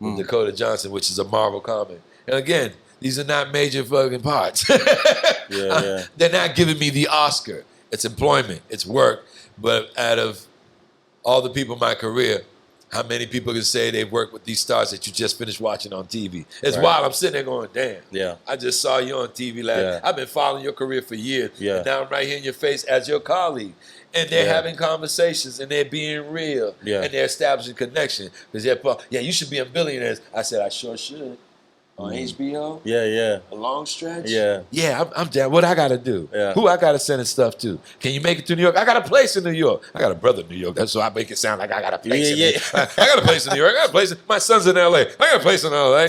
With Dakota Johnson, which is a Marvel comic. And again, these are not major fucking parts. They're not giving me the Oscar. It's employment, it's work. But out of all the people in my career, how many people can say they've worked with these stars that you just finished watching on TV? It's wild. I'm sitting there going, damn. I just saw you on TV last. I've been following your career for years. And now I'm right here in your face as your colleague. And they're having conversations and they're being real. And they're establishing connection. Because you should be in Billionaires. I said, I sure should. On HBO? A long stretch? I'm down. What I got to do? Who I got to send stuff to? Can you make it to New York? I got a place in New York. I got a brother in New York. That's so I make it sound like I got a place in New York. I got a place in New York. I got a place. My son's in LA. I got a place in LA.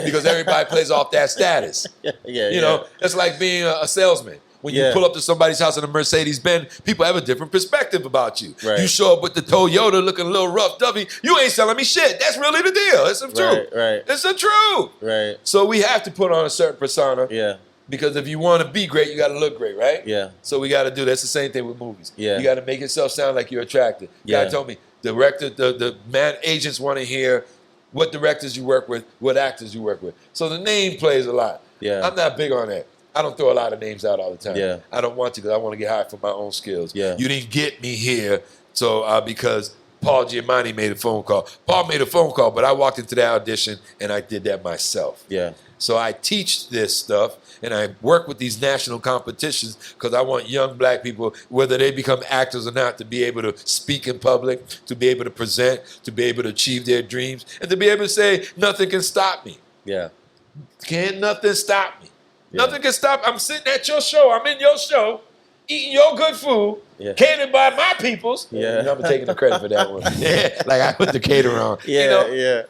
Because everybody plays off that status. It's like being a salesman. When you pull up to somebody's house in a Mercedes-Benz, people have a different perspective about you. You show up with the Toyota looking a little rough dubby, you ain't selling me shit. That's really the deal. It's the truth. It's the truth. So we have to put on a certain persona. Because if you want to be great, you got to look great, right? So we got to do that's the same thing with movies. You got to make yourself sound like you're attractive. God told me, director, the agents want to hear what directors you work with, what actors you work with. So the name plays a lot. I'm not big on that. I don't throw a lot of names out all the time. I don't want to because I want to get hired for my own skills. You didn't get me here so because Paul Giamatti made a phone call. Paul made a phone call, but I walked into the audition and I did that myself. Yeah. So I teach this stuff and I work with these national competitions because I want young black people, whether they become actors or not, to be able to speak in public, to be able to present, to be able to achieve their dreams, and to be able to say, nothing can stop me. Yeah. Can't nothing stop me. Yeah. Nothing can stop. I'm sitting at your show. I'm in your show, eating your good food, Yeah. catered by my peoples. Yeah. You know, I'm taking the credit for that one. Yeah, like I put the cater on. Yeah, You know, yeah.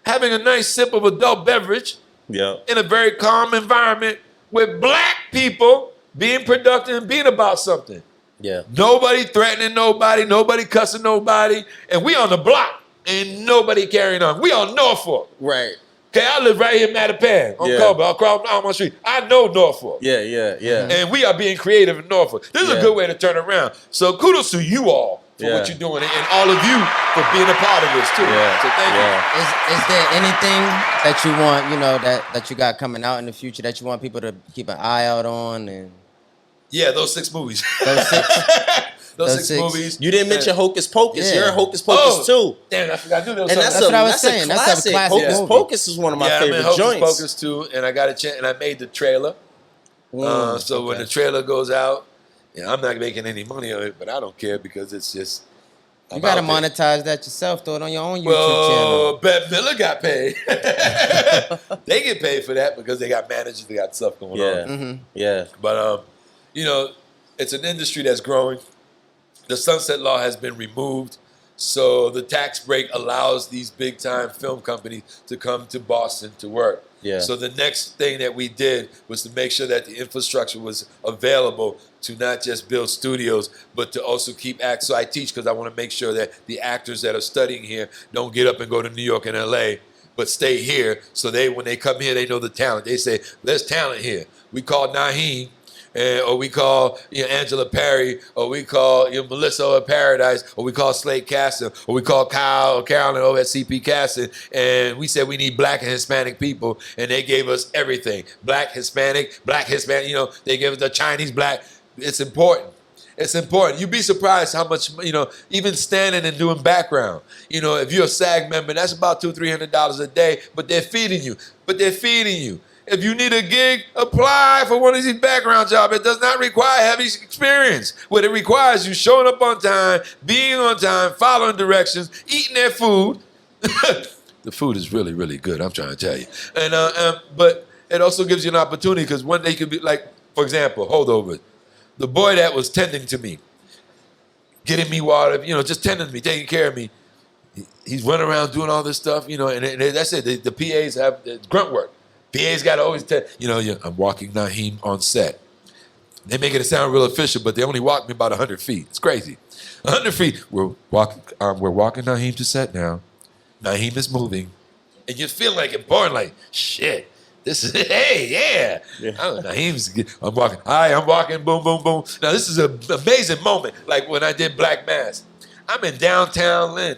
having a nice sip of adult beverage Yeah. in a very calm environment with black people being productive and being about something. Yeah. Nobody threatening nobody, nobody cussing nobody, and we on the block. Ain't nobody carrying on. We on Norfolk. Right. Okay, I live right here in Mattapan on Yeah. Culver, across my street. I know Norfolk. Yeah, yeah, yeah. And we are being creative in Norfolk. This is Yeah. a good way to turn around. So kudos to you all for Yeah. what you're doing and all of you for being a part of this too. Yeah. So thank you. Yeah. Is there anything that you want, you know, that you got coming out in the future that you want people to keep an eye out on? And Yeah, those 6 movies. those six? those Those 6 6. movies. You didn't mention Hocus Pocus. Yeah. You're in Hocus Pocus too. Damn, I forgot to do those. And that's what I was a saying. That's a classic. classic Hocus movie. Pocus is one of my I'm favorite in Hocus joints. Pocus too, and I got a chance, and I made the trailer. So when the trailer goes out, I'm not making any money on it, but I don't care because it's just. You I'm gotta out there. monetize that yourself. Throw it on your own YouTube Well, channel. Bette Miller got paid. They get paid for that because they got managers, they got stuff going Yeah. on. Yeah. But you know, it's an industry that's growing. The sunset law has been removed, so the tax break allows these big time film companies to come to Boston to work. Yeah. So the next thing that we did was to make sure that the infrastructure was available to not just build studios, but to also keep acts. So I teach because I want to make sure that the actors that are studying here don't get up and go to New York and LA, but stay here. So when they come here, they know the talent. They say, there's talent here. We call Naheem, or we call Angela Perry, or we call Melissa of Paradise, or we call Slate Castle, or we call Kyle or Carolyn over at CP Castle, and we said we need black and Hispanic people, and they gave us everything. Black, Hispanic, they gave us the Chinese black. It's important. It's important. You'd be surprised how much, even standing and doing background. If you're a SAG member, that's about $200-300 a day, but they're feeding you. If you need a gig, apply for one of these background jobs. It does not require heavy experience. What it requires is you showing up on time, being on time, following directions, eating their food. The food is really, really good, I'm trying to tell you. But it also gives you an opportunity because one day you could be like, for example, holdover. The boy that was tending to me, getting me water, just tending to me, taking care of me. He's running around doing all this stuff, and that's it. The PAs have grunt work. PA's got to always tell, I'm walking Naheem on set. They make it sound real official, but they only walk me about 100 feet. It's crazy. 100 feet. We're walking Naheem to set now. Naheem is moving. And you feel like important, like, shit. This is, hey, yeah. I'm walking. Hi, I'm walking, boom, boom, boom. Now, this is an amazing moment, like when I did Black Mass. I'm in downtown Lynn.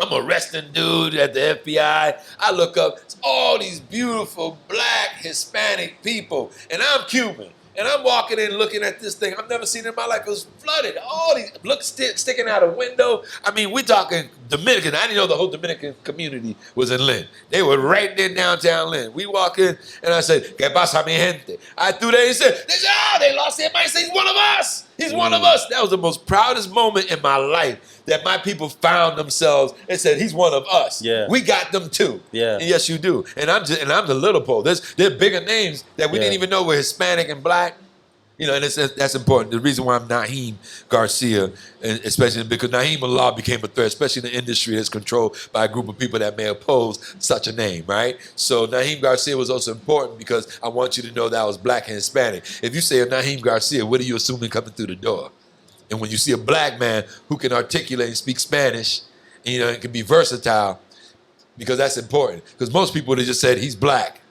I'm arresting dude at the FBI. I look up, it's all these beautiful black Hispanic people, and I'm Cuban. And I'm walking in looking at this thing. I've never seen it in my life. It was flooded. All these sticking out a window. I mean, we're talking Dominican. I didn't know the whole Dominican community was in Lynn. They were right there in downtown Lynn. We walk in, and I said, ¿Qué pasa, mi gente? I threw that and said, they lost their mind. He's one of us. He's one of us. That was the most proudest moment in my life that my people found themselves and said, he's one of us. Yeah. We got them too. Yeah. And yes, you do. And I'm the little pole. There are bigger names that we didn't even know were Hispanic and black. And that's important. The reason why I'm Naheem Garcia, and especially because Naheem Allah became a threat, especially in the industry that's controlled by a group of people that may oppose such a name, right? So Naheem Garcia was also important because I want you to know that I was black and Hispanic. If you say Naheem Garcia, what are you assuming coming through the door? And when you see a black man who can articulate and speak Spanish, and can be versatile, because that's important. Because most people would have just said he's black,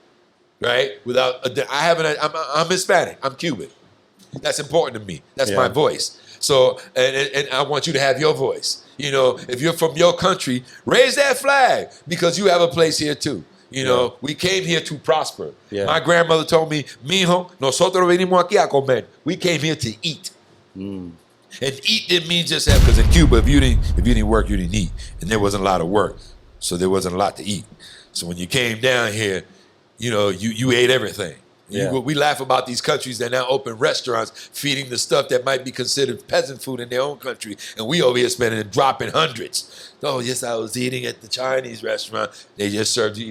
right? I'm Hispanic. I'm Cuban. That's important to me. That's my voice. So, and I want you to have your voice. If you're from your country, raise that flag because you have a place here too. We came here to prosper. Yeah. My grandmother told me, mijo, nosotros venimos aquí a comer. We came here to eat. And eat didn't mean just have, because in Cuba, if you didn't work, you didn't eat. And there wasn't a lot of work. So there wasn't a lot to eat. So when you came down here, you ate everything. Yeah. We laugh about these countries that now open restaurants feeding the stuff that might be considered peasant food in their own country. And we over here spending and dropping hundreds. Oh, yes, I was eating at the Chinese restaurant. They just served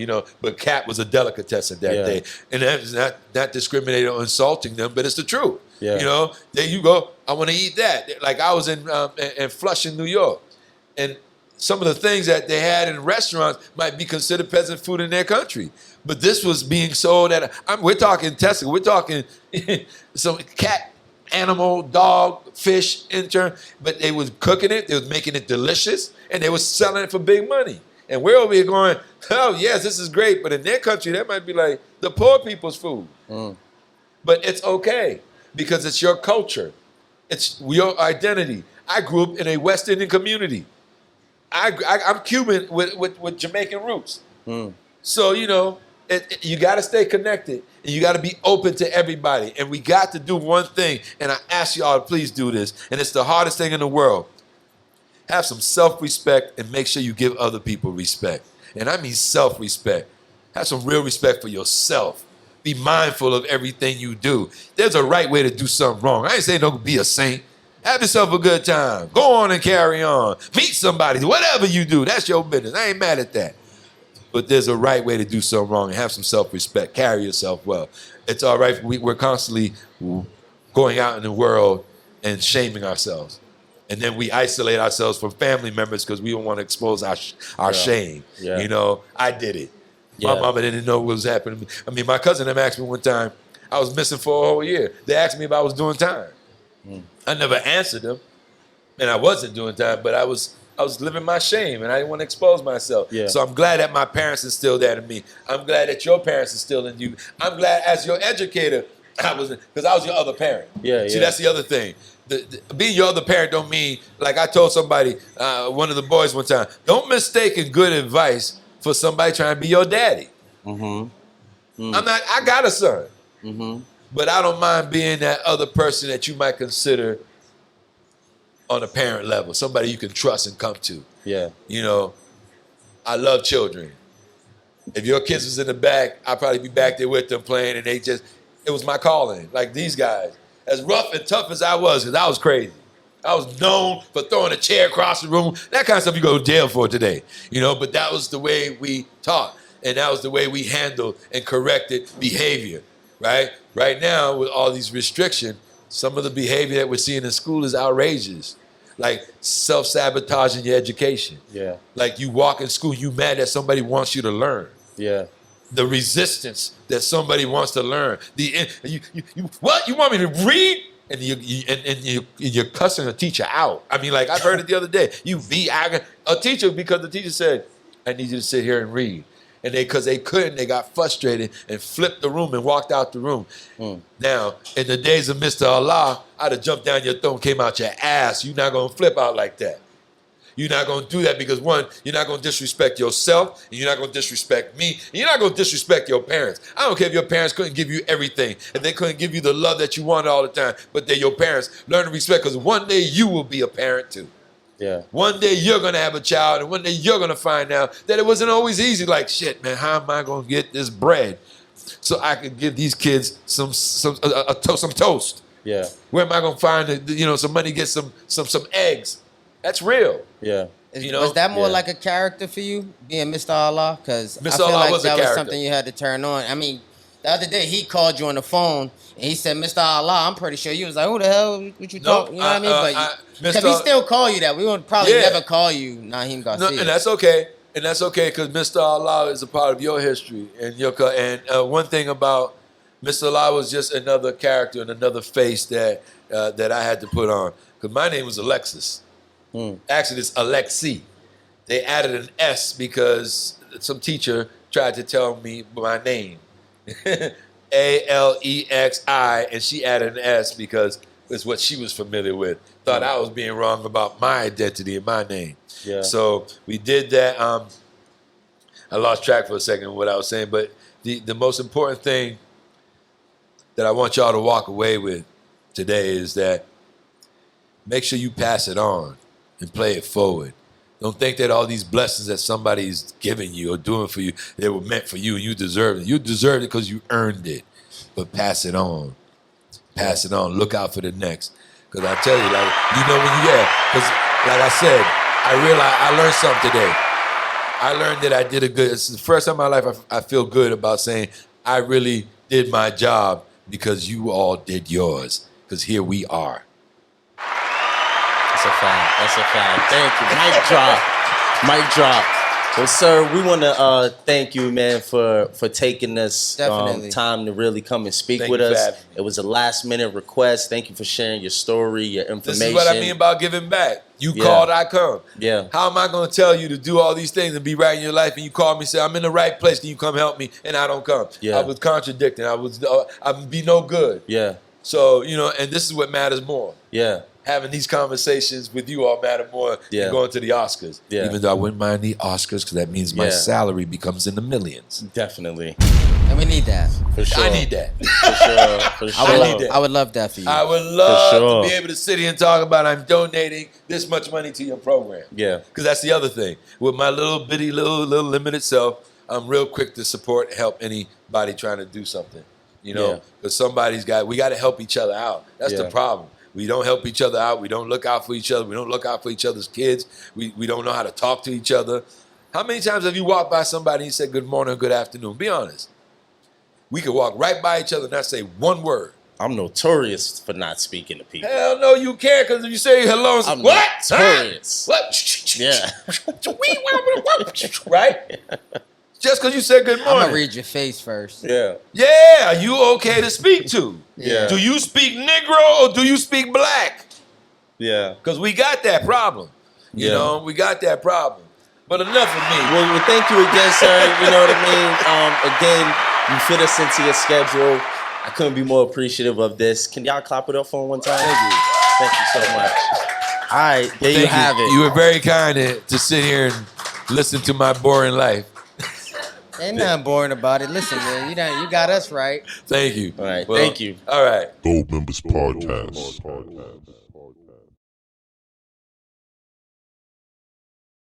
but cat was a delicatessen that day. And that's not discriminating or insulting them, but it's the truth. Yeah. There you go. I want to eat that. Like I was in Flushing, New York. And some of the things that they had in restaurants might be considered peasant food in their country. But this was being sold at we're talking Tesla, we're talking some cat, animal, dog, fish, intern, but they was cooking it, they was making it delicious, and they was selling it for big money. And we're over here going, oh yes, this is great, but in their country, that might be like the poor people's food. But it's okay, because it's your culture. It's your identity. I grew up in a West Indian community. I'm Cuban with Jamaican roots. So, you got to stay connected, and you got to be open to everybody. And we got to do one thing, and I ask y'all to please do this, and it's the hardest thing in the world. Have some self-respect and make sure you give other people respect. And I mean self-respect. Have some real respect for yourself. Be mindful of everything you do. There's a right way to do something wrong. I ain't saying don't be a saint. Have yourself a good time. Go on and carry on. Meet somebody. Whatever you do, that's your business. I ain't mad at that. But there's a right way to do something wrong and have some self-respect. Carry yourself well. It's all right. We're constantly going out in the world and shaming ourselves. And then we isolate ourselves from family members because we don't want to expose our shame. Yeah. I did it. My mama didn't know what was happening. I mean, my cousin them asked me one time, I was missing for a whole year. They asked me if I was doing time. I never answered them, and I wasn't doing time, but I was living my shame, and I didn't want to expose myself. Yeah. So I'm glad that my parents instilled that in me. I'm glad that your parents instilled in you. I'm glad as your educator, because I was your other parent. See, that's the other thing. Being your other parent don't mean, like I told somebody, one of the boys one time, don't mistake good advice for somebody trying to be your daddy. I got a son. But I don't mind being that other person that you might consider on a parent level, somebody you can trust and come to. Yeah. I love children. If your kids was in the back, I'd probably be back there with them playing, and it was my calling. Like these guys, as rough and tough as I was, because I was crazy. I was known for throwing a chair across the room, that kind of stuff you go to jail for today. But that was the way we taught, and that was the way we handled and corrected behavior, right? Right now, with all these restrictions, some of the behavior that we're seeing in school is outrageous. Like self-sabotaging your education. Yeah. Like you walk in school, you mad that somebody wants you to learn. Yeah. The resistance that somebody wants to learn. What? You want me to read? And you're cussing a teacher out. I mean, like I've heard it the other day. A teacher, because the teacher said, I need you to sit here and read. And because they couldn't, they got frustrated and flipped the room and walked out the room. Now, in the days of Mr. Allah, I'd have jumped down your throat and came out your ass. You're not going to flip out like that. You're not going to do that because, one, you're not going to disrespect yourself, and you're not going to disrespect me, and you're not going to disrespect your parents. I don't care if your parents couldn't give you everything, and they couldn't give you the love that you wanted all the time, but they're your parents. Learn to respect, because one day you will be a parent too. Yeah. One day you're going to have a child, and one day you're going to find out that it wasn't always easy. Like, shit, man, how am I going to get this bread so I could give these kids some toast? Yeah. Where am I going to find some money to get some eggs? That's real. Yeah. Was that more like a character for you, being Mr. Allah? Because I feel Allah like was that a was something you had to turn on. I mean, the other day he called you on the phone and he said, Mr. Allah. I'm pretty sure you was like, who the hell? What you talking? You know what I mean? But because he still call you that. We would probably never call you Naheem Garcia. No, and that's okay. And that's okay because Mr. Allah is a part of your history. And one thing about Mr. Allah was just another character and another face that I had to put on. Because my name was Alexis. Actually, it's Alexi. They added an S because some teacher tried to tell me my name. Alexi, and she added an S because it's what she was familiar with. Thought I was being wrong about my identity and my name. Yeah. So we did that. I lost track for a second of what I was saying, but the most important thing that I want y'all to walk away with today is that make sure you pass it on and play it forward. Don't think that all these blessings that somebody's giving you or doing for you, they were meant for you and you deserve it. You deserve it because you earned it. But pass it on. Pass it on. Look out for the next. Because I tell you, like, you know when you, because like I said, I learned something today. I learned that I did a good, it's the first time in my life I feel good about saying I really did my job because you all did yours. Because here we are. That's a fact. That's a fact. Thank you. Mic drop. Mic drop. Well, sir, we want to thank you, man, for taking this time to really come and speak with us. It was a last-minute request. Thank you for sharing your story, your information. This is what I mean about giving back. You called, I come. Yeah. How am I going to tell you to do all these things and be right in your life, and you call me and say, I'm in the right place, can you come help me? And I don't come. Yeah. I was contradicting. I would be no good. Yeah. So, you know, and this is what matters more. Yeah. Having these conversations with you all matter more than going to the Oscars. Yeah. Even though I wouldn't mind the Oscars because that means my salary becomes in the millions. Definitely. And we need that. For sure. I need that. For sure. For sure. I need that. I would love that for you. I would love to be able to sit here and talk about I'm donating this much money to your program. Yeah. Because that's the other thing. With my little bitty, little limited self, I'm real quick to support and help anybody trying to do something. You know, because we got to help each other out. That's the problem. We don't help each other out. We don't look out for each other. We don't look out for each other's kids. We don't know how to talk to each other. How many times have you walked by somebody and you said good morning or good afternoon? Be honest. We could walk right by each other and not say one word. I'm notorious for not speaking to people. Hell no, you can't, because if you say hello, I'm what? notorious. What? Yeah. Right? Just because you said good morning. I'm going to read your face first. Yeah. Yeah, are you okay to speak to? Yeah. Do you speak Negro or do you speak black? Yeah. Because we got that problem. You know, we got that problem. But enough of me. Well, thank you again, sir. You know what I mean? Again, you fit us into your schedule. I couldn't be more appreciative of this. Can y'all clap it up for him one time? Thank you. Thank you so much. All right, there you have it. You were very kind to sit here and listen to my boring life. Ain't nothing boring about it. Listen, man, you got us right. Thank you. All right, Well, thank you. All right. Goldmembers Podcast.